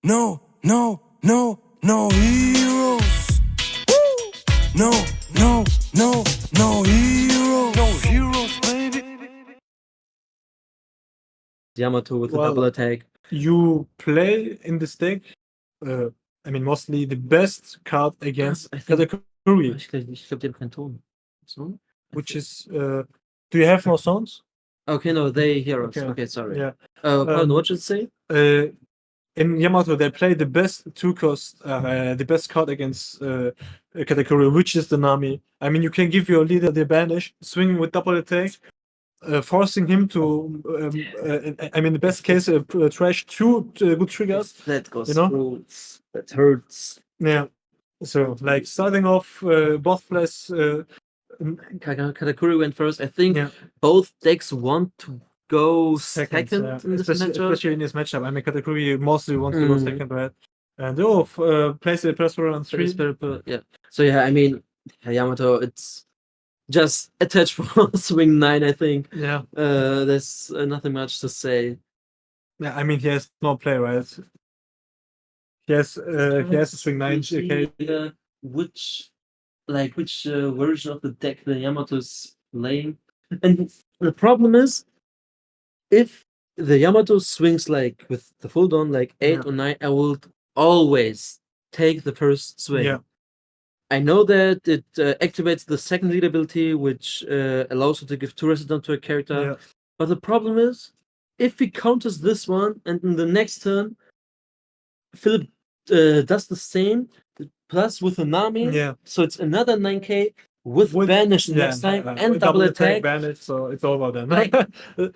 No, no, no, no heroes. No, no, no, no heroes. No heroes, baby. Yamato with the Well, double attack. You play in this deck, mostly the best card against I think- Katakuri, Ich glaube, die haben keinen Ton. So? which is. Do you have no sounds? Okay, no, they hear us. Okay. Okay, sorry. Yeah. Pardon, what should it say? In Yamato, they play the best the best card against Katakuri, which is the Nami. I mean, you can give your leader the banish, swing with double attack, forcing him to. In the best case, trash two good triggers. That goes You know? through. That hurts. Yeah. So, like starting off both plays. Katakuri went first. I think Yeah. both decks want to go second yeah. in this especially, matchup. especially in this matchup. I mean, Katakuri mostly wants to go Mm. second, right? And plays the Perspira on 3. Yeah. So yeah, I mean, Yamato, it's just attached for swing 9, I think. Yeah. There's nothing much to say. Yeah, I mean, he has no play, right? He has a swing 9. Okay. Which version of the deck the Yamato is playing. And the problem is, if the Yamato swings like with the full down, like 8 or 9, I will always take the first swing. Yeah. I know that it activates the second lead ability, which allows you to give 2 resident to a character. Yeah. But the problem is, if he counters this one, and in the next turn, Philip does the same, plus with a Nami, Yeah. so it's another 9k with banish next time and double attack. Banish, so it's over then.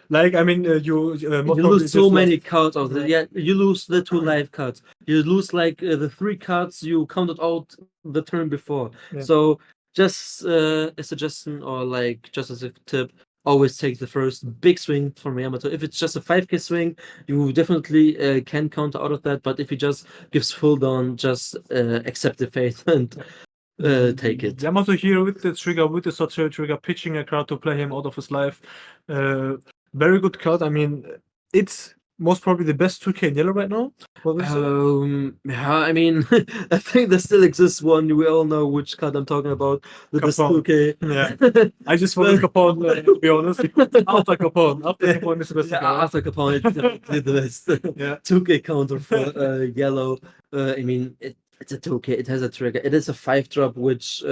Like- I mean, you most You lose so just many lost. cards of the you lose the 2 life cards. You lose like the 3 cards you counted out the turn before. Yeah. So just a suggestion or like just as a tip, always take the first big swing from Yamato. If it's just a 5k swing, you definitely can counter out of that. But if he just gives full down, just accept the fate and take it. Yamato here with the trigger, with the Sotero trigger, pitching a card to play him out of his life. Very good card. I mean, it's most probably the best 2k in yellow right now. What is it? Yeah, I mean, I think there still exists one. We all know which card I'm talking about. The best Capone. 2k. Yeah. I just wanted Capone, to be honest. After Capone is the best. Yeah, after Capone, it's definitely the best. Yeah. 2k counter for yellow. I mean, it's a 2k. It has a trigger. It is a 5-drop, which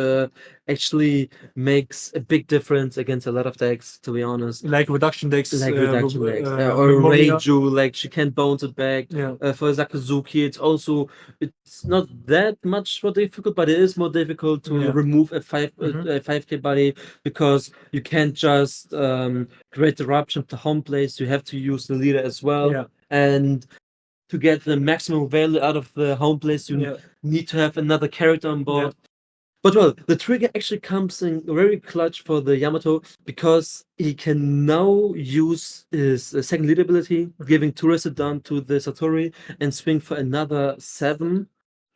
actually makes a big difference against a lot of decks, to be honest. Like reduction decks. Like reduction decks. Or Memoria. Reiju, like she can't bounce it back. Yeah. For Sakazuki, it's not that much more difficult, but it is more difficult to remove a 5k body because you can't just create disruption to home place. You have to use the leader as well. Yeah. And to get the maximum value out of the home place, you need to have another character on board. Yeah. But well, the trigger actually comes in very clutch for the Yamato because he can now use his second lead ability, giving 2 rested down to the Satori and swing for another 7.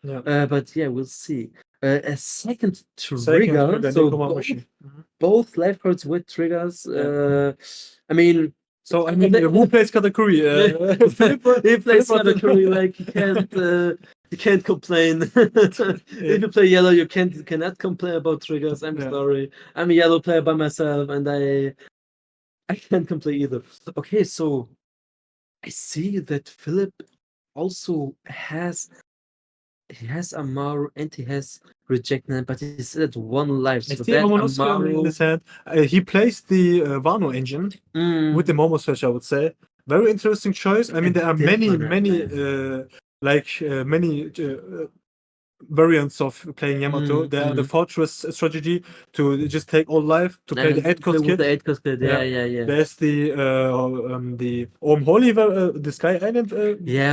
Yeah. But yeah, we'll see. A second trigger, so both life cards with triggers. I mean, who plays Katakuri? He plays Katakuri like he can't complain. If you play yellow, you cannot complain about triggers. I'm sorry. I'm a yellow player by myself, and I can't complain either. Okay, so I see that Philip also has Amaru and he has Rejected, but he's still at 1 life. So that Amaru in his hand. He plays the Wano engine with the Momo Search, I would say. Very interesting choice. I mean, there are many variants of playing Yamato. There are the Fortress strategy to just take all life, to play the 8-cost kit. The 8-cost kit, yeah. There's the Holy, the Sky Island.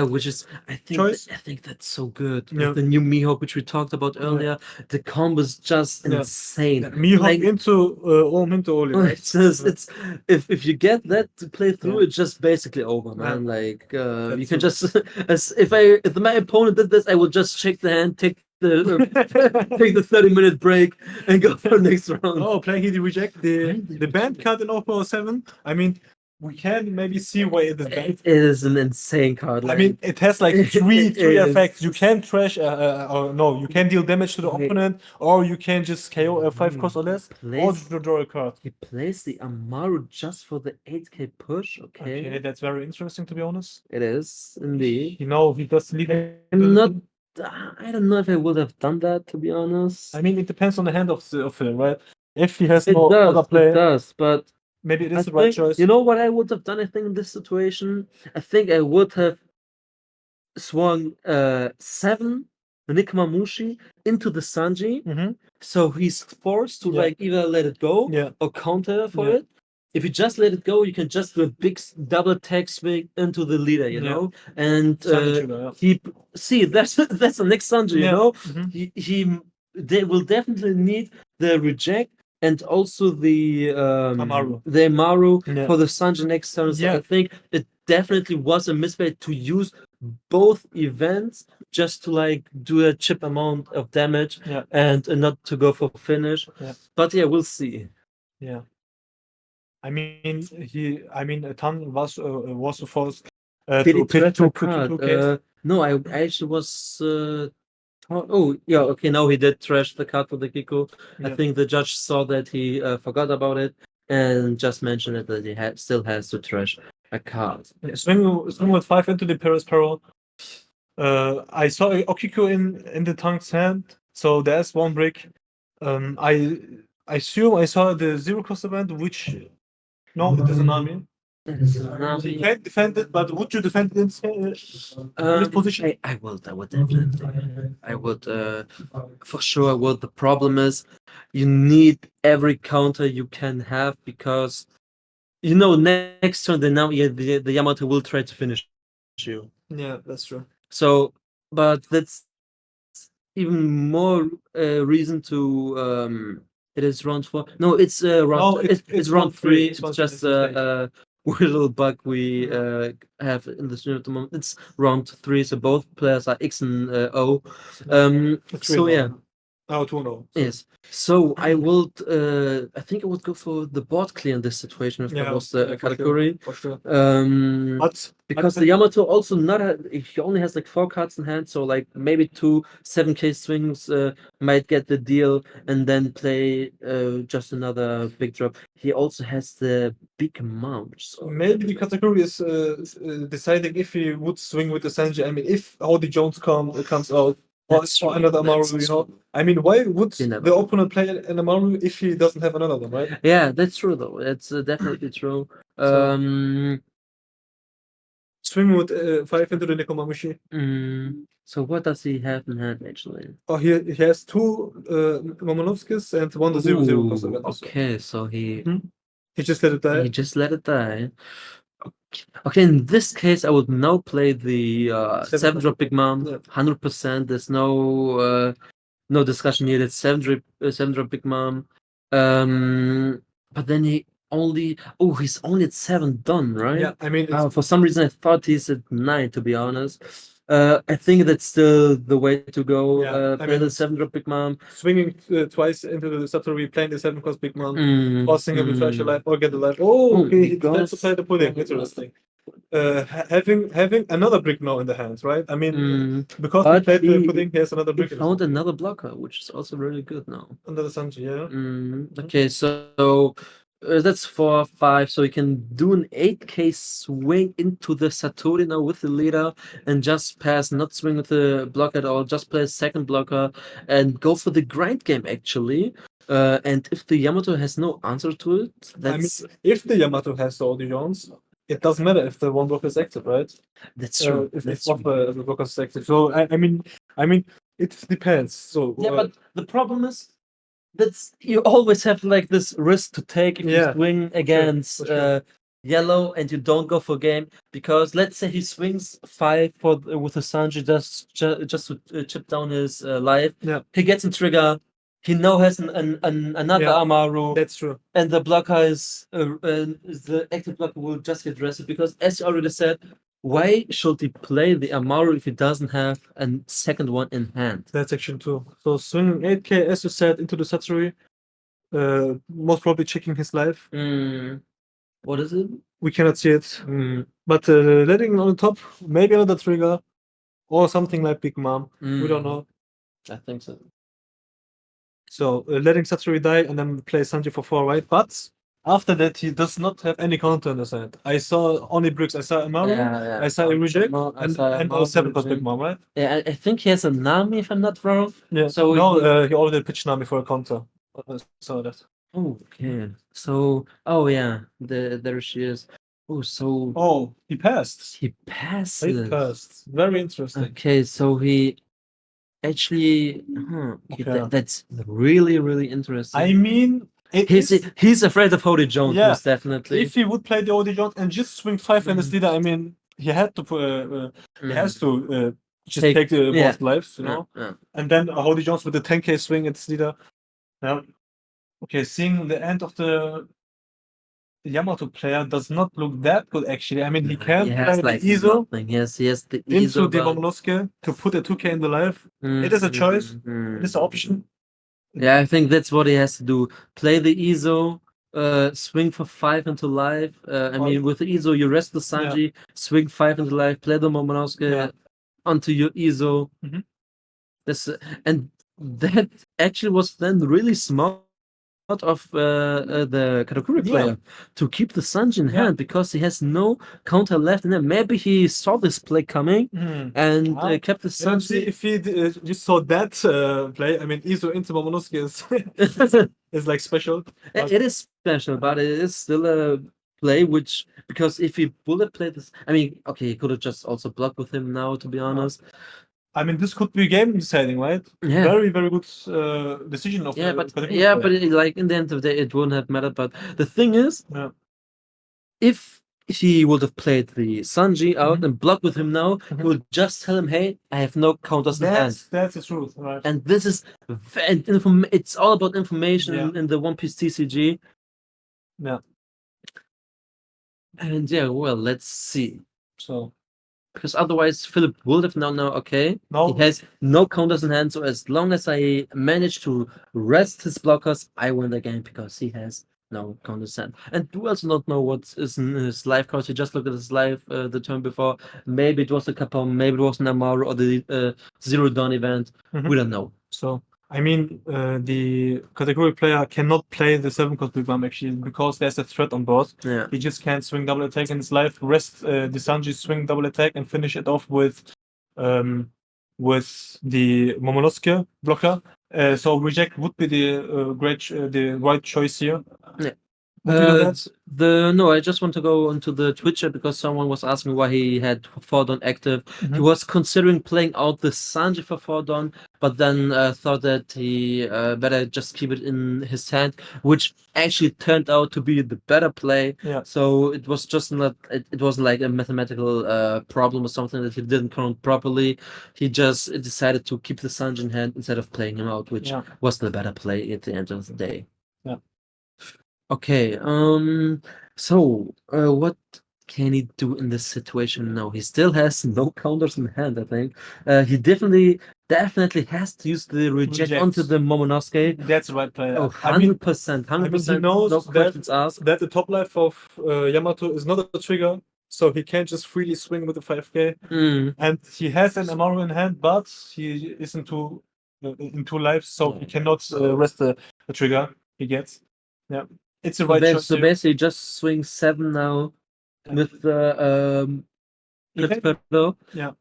Which is I think that's so good. Yeah. With the new Mihawk, which we talked about earlier, the combo is just insane. Mihawk into Holy. Right? It's just, if you get that to play through, it's just basically over, man. Like you can just if my opponent did this, I would just shake the hand, take the 30-minute break and go for the next round. Playing Hidi Reject, the band card in OP07. I mean, we can maybe see why it is bad. It is an insane card. I mean, it has like three It is. effects. You can trash, or no, you can deal damage to the Wait. opponent, or you can just KO a 5 cost or less, or Plays- you draw a card. He plays the Amaru just for the 8k push. Okay, Okay, that's very interesting to be honest. it is indeed. You know, he does lead. I'm not. I don't know if I would have done that, to be honest. I mean, it depends on the hand of him, right? If he has It no does. other play, It does. But maybe it I is the right think, choice. you know what I would have done, I think, in this situation? I think I would have swung 7 Nikamamushi into the Sanji. Mhm. So he's forced to Yeah. like either let it go Yeah. or counter for Yeah. it. If you just let it go, you can just do a big double tag swing into the leader, you Yeah. know? And Sanji Judo, yeah. he see that's that's the next Sanji, you Yeah. know? Mhm. They will definitely need the reject and also the Amaru. the Amaru Yeah. for the Sanji next turn. So Yeah. I think it definitely was a misplay to use both events just to like do a chip amount of damage Yeah. and not to go for finish. Yeah. But yeah, we'll see. Yeah. I mean, Tan was forced Did to he pitch track two a card? case. No, I actually was. Oh yeah, okay. Now he did trash the card for the Kiko. I Yeah. think the judge saw that he forgot about it and just mentioned it that he still has to trash a card. Yeah, swing with 5 into the Paris Peril. I saw Okiko in the Tank's hand, so there's one brick. I assume I saw the 0 cost event, which no, it is an army. It is an You army. can't defend it, but would you defend it in this position? I would definitely. I would for sure. I would. The problem is you need every counter you can have because you know next turn the Yamato will try to finish you. Yeah, that's true. So, but that's even more reason to it is round 4. No, it's round. No, It's round 3. It's round just three, it's a weird little bug we have in the stream at the moment. It's round 3, so both players are X and O. So yeah. Oh, 2-0. Yes. So I would I think I would go for the board clear in this situation if that was the Katakuri. For sure. Because the Yamato also he only has like 4 cards in hand, so like maybe 2 7k swings might get the deal and then play just another big drop. He also has the big amount. So Maybe the Katakuri is deciding if he would swing with the Sanji. I mean, if Audi Jones comes out, or another Amaru, you know. I mean, why would the opponent play an Amaru if he doesn't have another one, right? Yeah, that's true though. That's definitely true. Swing with 5 into the Nekomamushi. So what does he have in hand actually? Oh, he has 2 Momonovskis and 1 0-0 cost event. Okay, so he just let it die. He just let it die. Okay, in this case, I would now play the 7 drop Big Mom. 100%. There's no discussion here. That's 7 drop Big Mom. But then he's only at 7 done, right? Yeah, I mean, for some reason I thought he's at 9. To be honest, I think that's still the way to go. Yeah, Play the 7 drop Big Mom. Swinging twice into the Satori, playing the 7 cost Big Mom, forcing him to trash a life or get a life. Oh, okay, he decides to play the pudding. Interesting. Having another brick now in the hands, right? I mean, because he played the pudding, he has another brick. He found another blocker, which is also really good now. Under the Sanji, yeah. Okay, so that's 4, 5. So you can do an 8k swing into the Satori now with the leader and just pass, not swing with the block at all, just play a second blocker and go for the grind game actually. And if the Yamato has no answer to it, that's. I mean, if the Yamato has the audience, it doesn't matter if the one blocker is active, right? That's true. If the blocker is active. So I mean, it depends. So yeah, but the problem is that's you always have like this risk to take if you swing against yellow and you don't go for game because let's say he swings 5 with a Sanji just to chip down his life. Yeah, he gets a trigger. He now has another Amaru. That's true. And the blocker is the active blocker will just get rested because, as you already said, why should he play the Amaru if he doesn't have a second one in hand? That's actually true. So swinging 8k, as you said, into the Satori, most probably checking his life. What is it? We cannot see it. Mm. But letting on the top, maybe another trigger, or something like Big Mom. We don't know. I think so. So letting Satsuri die and then play Sanji for 4, right? But after that, he does not have any counter in his hand. I saw only bricks. I saw Amaru, I saw a reject, and a 7 cost Big Mom, right? Yeah, I think he has a Nami, if I'm not wrong. Yeah. So No, he already pitched Nami for a counter. I saw that. okay. So, oh yeah, there she is. Oh, so Oh, he passed. he He passes. passed. Very interesting. Okay, so he actually, okay, Okay. that's really, really interesting. I mean, He's afraid of Hody Jones, Yeah. most definitely. if he would play the OD Jones and just swing 5 in his leader, I mean, he had to put, he has to just take the yeah. most lives, you know. Yeah. And then Hody Jones with the 10k swing at his leader. Yeah. Okay, seeing the end of the Yamato player does not look that good actually. I mean, he can has play like the Izo nothing. Yes, he has the into Izo, the but Momonosuke to put a 2k in the life. It is a choice. It is an option. Yeah, I think that's what he has to do. Play the Izo, swing for 5 into life. I mean, with the Izo, you rest the Sanji, swing 5 into life, play the Momonosuke onto your Izo. Mhm. This and that actually was then really smart of the Katakuri player to keep the Sanji in hand because he has no counter left, and then maybe he saw this play coming and kept the Let's see Sanji. if he just saw that play. I mean, Izo into Momonosuke is like special. It is special, but it is still a play which, because if he bullet played this, I mean, okay, he could have just also blocked with him now, to be honest. I mean, this could be game deciding, right? Yeah. Very, very good decision of Yeah, but Katakuri player. like in the end of the day, it wouldn't have mattered. But the thing is, Yeah. if he would have played the Sanji out and blocked with him now, he would just tell him, "Hey, I have no counters in hand." That's the truth, right? And this is it's all about information in the One Piece TCG. Yeah. And yeah, well, let's see. So Because otherwise, Philip would have known now, okay, no, he has no counters in hand. So as long as I manage to rest his blockers, I win the game because he has no counters in hand. And we also don't know what is in his life cards. You just look at his life the turn before. Maybe it was a Capone, maybe it was an Amaru or the Zero Dawn event. We don't know. So I mean, the Katakuri player cannot play the 7 cost Big Mom actually because there's a threat on board. Yeah. He just can't swing double attack in his life, rest the Sanji, swing double attack, and finish it off with the Momonosuke blocker. So reject would be the right choice here. Yeah. Would you do that? No, I just want to go onto the Twitcher because someone was asking why he had Fordon active. He was considering playing out the Sanji for Fordon, but then thought that he better just keep it in his hand, which actually turned out to be the better play. Yeah. So it was just not. It wasn't like a mathematical problem or something that he didn't count properly. He just decided to keep the Sanji in hand instead of playing him out, which was the better play at the end of the day. Yeah. Okay, so what can he do in this situation now? He still has no counters in hand, I think. He definitely has to use the reject onto the Momonosuke. That's the right play. Oh, 100%, 100%. He knows no questions asked. that the top life of Yamato is not a trigger, so he can't just freely swing with the 5k. And he has an Amaru in hand, but he is in two lives, so he cannot rest the trigger he gets. Yeah. It's the right choice. So basically, just swing 7 now with the flip pedal. Yeah.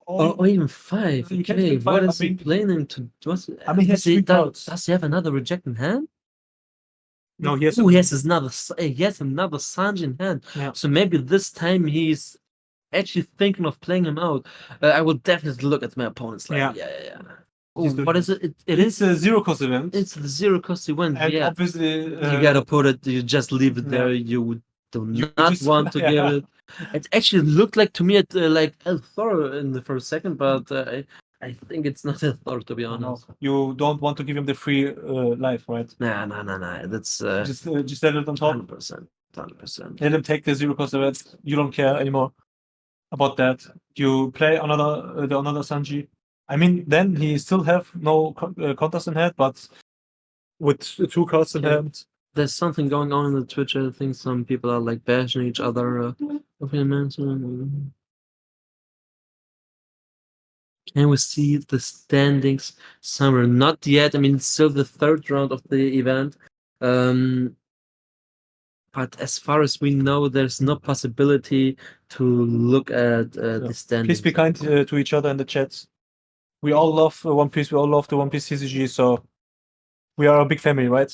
Or even 5. You can Okay, swing 5, what is he planning to? I mean, he has 3 cards. Does he have another reject in hand? No, he has. He has another Sanji in hand. Yeah. So maybe this time he's actually thinking of playing him out. I will definitely look at my opponent's line. Yeah. Oh, what is it? It's a 0 cost event. It's the 0 cost event. And obviously, you gotta put it. You just leave it there. You do not want to give it. It actually looked like to me like El Thor in the first second, but I think it's not El Thor, to be honest. No, you don't want to give him the free life, right? Nah. That's just let it on top. 100%. Let him take the 0 cost event. You don't care anymore about that. You play another Sanji. I mean, then he still have no counters in hand, but with 2 cards in hand, there's something going on in the Twitch. I think some people are like bashing each other. Can we see the standings somewhere? Not yet. I mean, it's still the third round of the event. But as far as we know, there's no possibility to look at the standings. Please be kind to each other in the chats. We all love One Piece. We all love the One Piece CCG. So we are a big family, right?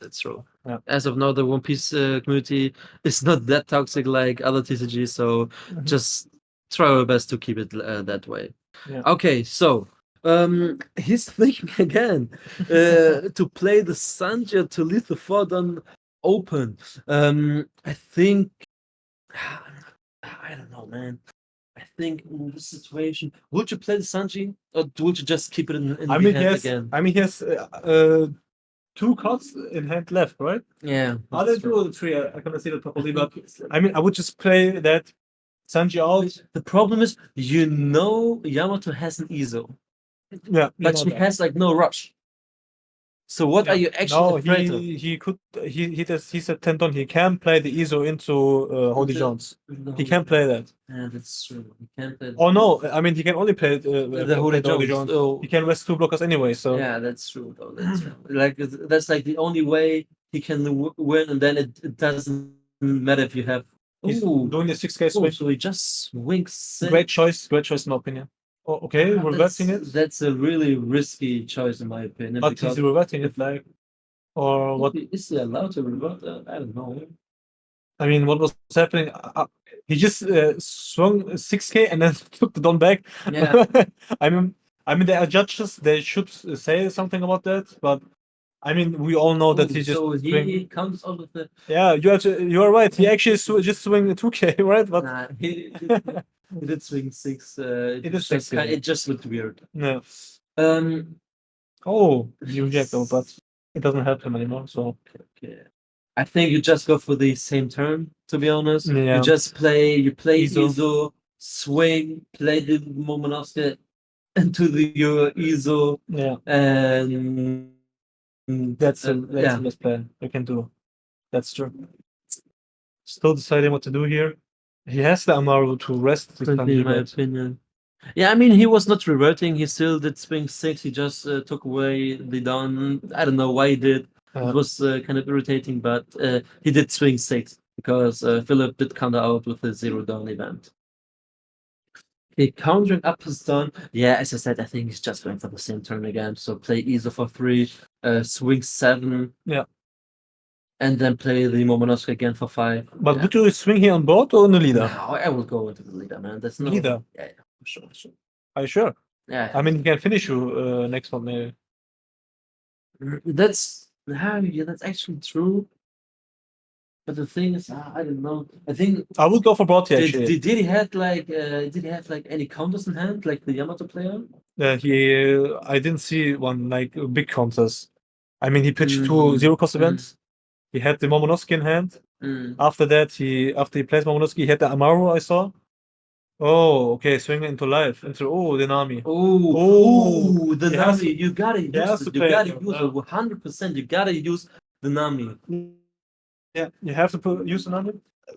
That's true. Yeah. As of now, the One Piece community is not that toxic like other TCGs, so just try our best to keep it that way. Yeah. Okay, so he's thinking again to play the Sanjia to leave the Fordon open. I think I don't know, man. I think in this situation, would you play the Sanji or would you just keep it in the hand again? I mean, he has 2 cards in hand left, right? Yeah. Are there 2 or 3? I cannot see that properly, but I mean, I would just play that Sanji out. The problem is, Yamato has an Izo, Yeah, but he has like no rush. So what are you actually afraid of? He said Tendon. He can play the Izo into Holy Jones. He can play that. Yeah, that's true. He can play. Oh no, I mean he can only play the Holy Jones. Oh, He can rest 2 blockers anyway. So yeah, that's true. Though that's true. Like that's like the only way he can win, and then it doesn't matter if you have. he's Ooh, doing the 6K swing. so he just swings. Great choice in my opinion. Oh, okay, reverting it. That's a really risky choice in my opinion. But he's reverting it, like, or what? Is he allowed to revert? I don't know. I mean, what was happening? He just swung 6K and then took the Don back. Yeah. I mean, they are judges. They should say something about that. But I mean, we all know that he just. So he comes out with the. Yeah, you are right. He actually just swing 2K, right? But Nah, he did swing 6. It just looked weird. yeah. Oh, you reject him, but it doesn't help him anymore. So. Okay. I think you just go for the same turn. To be honest, Yeah. you just play. You play Izo. Izo, swing, play the Momonosuke into your Izo, Yeah. and That's the best play you can do. That's true. Still deciding what to do here. He has the Amaru to rest. in my opinion. Yeah, I mean, he was not reverting. He still did swing 6. He just took away the down. I don't know why he did. It was kind of irritating, but he did swing 6 because Philip did counter out with the 0 down event. Okay, countering up his down. Yeah, as I said, I think he's just going for the same turn again. So play Izo for 3, swing 7. Yeah. And then play the Momonosuke again for 5. But would you swing here on board or on the leader? No, I will go into the leader, man. That's no Leader? Yeah, for sure. Are you sure? Yeah. I mean, he can finish you next one, maybe. That's actually true. But the thing is, I don't know. I think I would go for Broughty, actually. did he have like any counters in hand, like the Yamato player? I didn't see one like big counters. I mean, he pitched 2 0-cost events. He had the Momonosuke in hand. After that, after he plays Momonosuke, he had the Amaru, I saw. Oh, okay, swing into life. The Nami. The Nami. You gotta use it. You gotta use it 100%. You gotta use the Nami. Yeah, you have to use the Nami.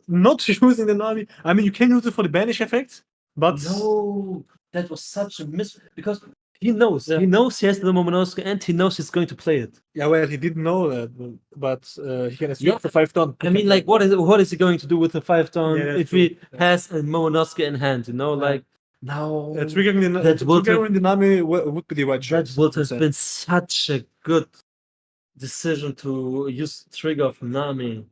Not using the Nami. I mean, you can use it for the banish effect, but no, that was such a miss because he knows. Yeah. He knows he has the Momonosuke and he knows he's going to play it. Yeah, well, he didn't know that, but he can swing for 5 ton. I mean, like, what is he going to do with the 5 ton if he has a Momonosuke in hand? You know, like now triggering the Nami would be the right choice. That would have been such a good decision to use trigger of Nami.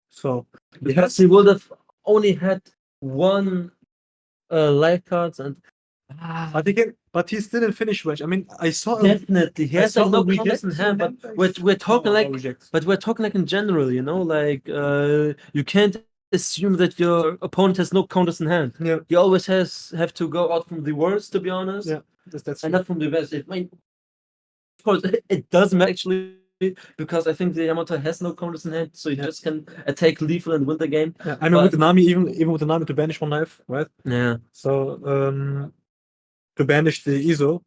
So because he would have only had 1 life cards and. But he still didn't finish range. I mean, I saw definitely he has like no counters in hand, but we're talking like in general, you know, like you can't assume that your opponent has no counters in hand. Yeah, you always have to go out from the worst, to be honest. Yeah, that's and not from the best. I mean, of course, it doesn't actually. Because I think the Yamato has no counters in hand, so you just can attack lethal and win the game. Yeah, I mean, with the Nami, even with the Nami to banish 1 life, right? Yeah. So to banish the Izo,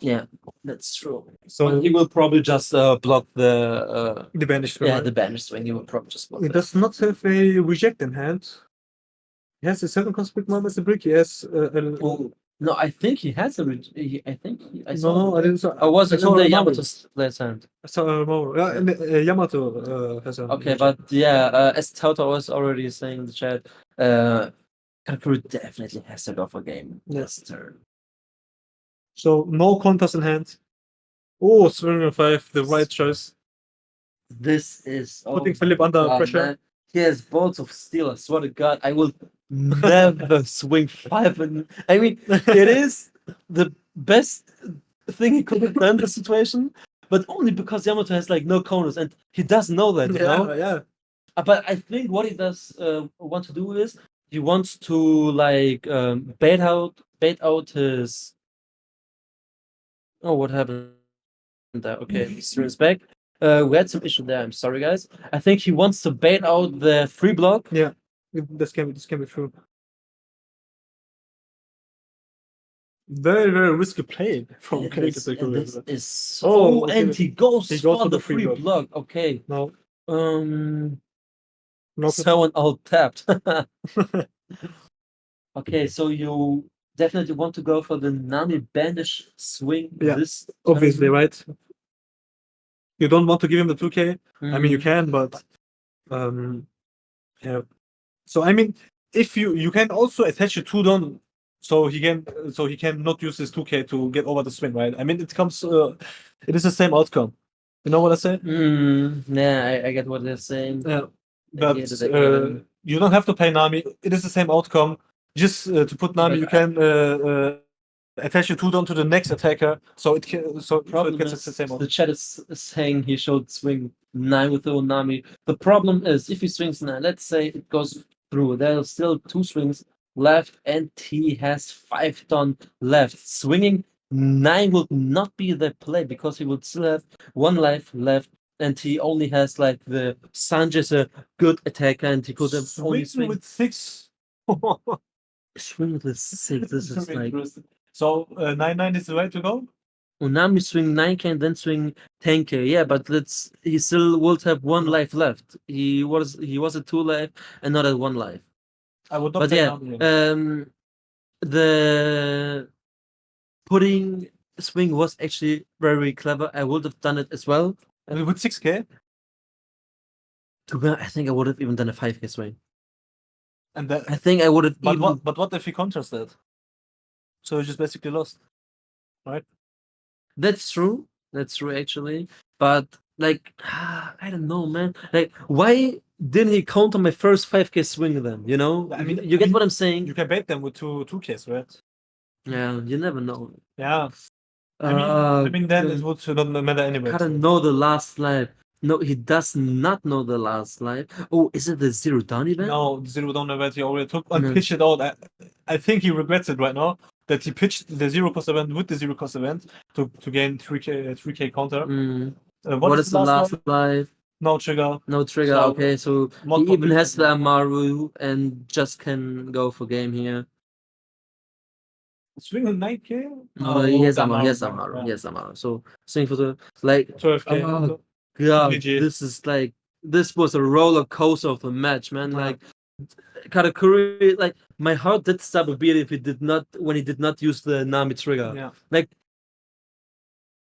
Yeah, that's true. So But he will probably just block the the banish swing. yeah, right? the banish swing. He will probably just block He that. does not have a reject in hand. He has a 7 cosmic mom as a brick. He has Oh, no, I think he has a. I think I saw. no, I didn't saw. Oh, was I it saw in the Ronaldo. Yamato's left hand? I saw Ronaldo. Yeah, and Yamato has a Okay, reject. but yeah, as Tauta was already saying in the chat, Katakuri definitely has to go for game this turn. So no counters in hand. Oh, swing on 5, the right choice. This is Putting Philip under pressure. Man. He has balls of steel. I swear to God, I will never swing 5. And I mean, it is the best thing he could have done in the situation, but only because Yamato has like no corners and he doesn't know that. You know? Yeah. But I think what he does want to do is he wants to like bait out his. Oh, what happened there? Okay, Mr. is back. We had some issue there. I'm sorry, guys. I think he wants to bait out the free block. Yeah, this can be true. Very risky play from This Katakuri. is so, okay. and he goes for for the free block. Okay. No, Someone alt tapped. Okay, so you definitely want to go for the Nami banish swing. Yeah, This obviously, turn. right? You don't want to give him the 2K. I mean, you Mhm. can, but yeah. So I mean, if you can also attach a 2-don, so he can not use his 2K to get over the swing, right? I mean, it is the same outcome. You know what I say? Yeah, I get what they're saying. Yeah, I but get it, I get it. you don't have to pay Nami. It is the same outcome. Just to put Nami, But you can attach your 2-don to the next attacker, so it Problem gets is, the same the outcome. chat is saying he should swing 9 with the Onami. The problem is, if he swings 9, let's say it goes through, there are still 2 swings left, and he has 5 ton left. Swinging 9 would not be the play because he would still have 1 life left, and he only has like the Sanji's a good attacker, and he could have only Swing swing with 6. swing with 6. This is Very like. interesting. So 9-9 is the way to go. Unami swing 9K and then swing 10K. Yeah, but he still would have 1 life left. He was at 2 life and not at 1 life. I would not But play yeah, Nami. the putting swing was actually very clever. I would have done it as well. With 6K. To be honest, I think I would have even done a 5K swing. And that, I think I would have but even. what if he counters that? So he just basically lost, right? That's true. That's true actually. But like, I don't know, man. Like, why didn't he counter my first 5K swing then? You know, I mean, you get what I'm saying? You can bait them with 2Ks, right? Yeah, you never know. Yeah. I mean, then it would not matter anyway. Gotta know the last life. No, he does not know the last life. Oh, is it the 0 down event? No, the 0 down event he already took and No. pitched it out. I think he regrets it right now that he pitched the 0 cost event with the 0 cost event to gain 3K counter. What is the last life? No trigger. No trigger. So, okay, so he even has the Amaru and just can go for game here. Swing on 9K? No, he has Amaru. He has Amaru. He has Amaru. So swing for the 12K. Oh god, GG. this is like this was a roller coaster of a match, man. Yeah. Like Katakuri, like my heart did stop a beat if he did not use the Nami trigger. Yeah. Like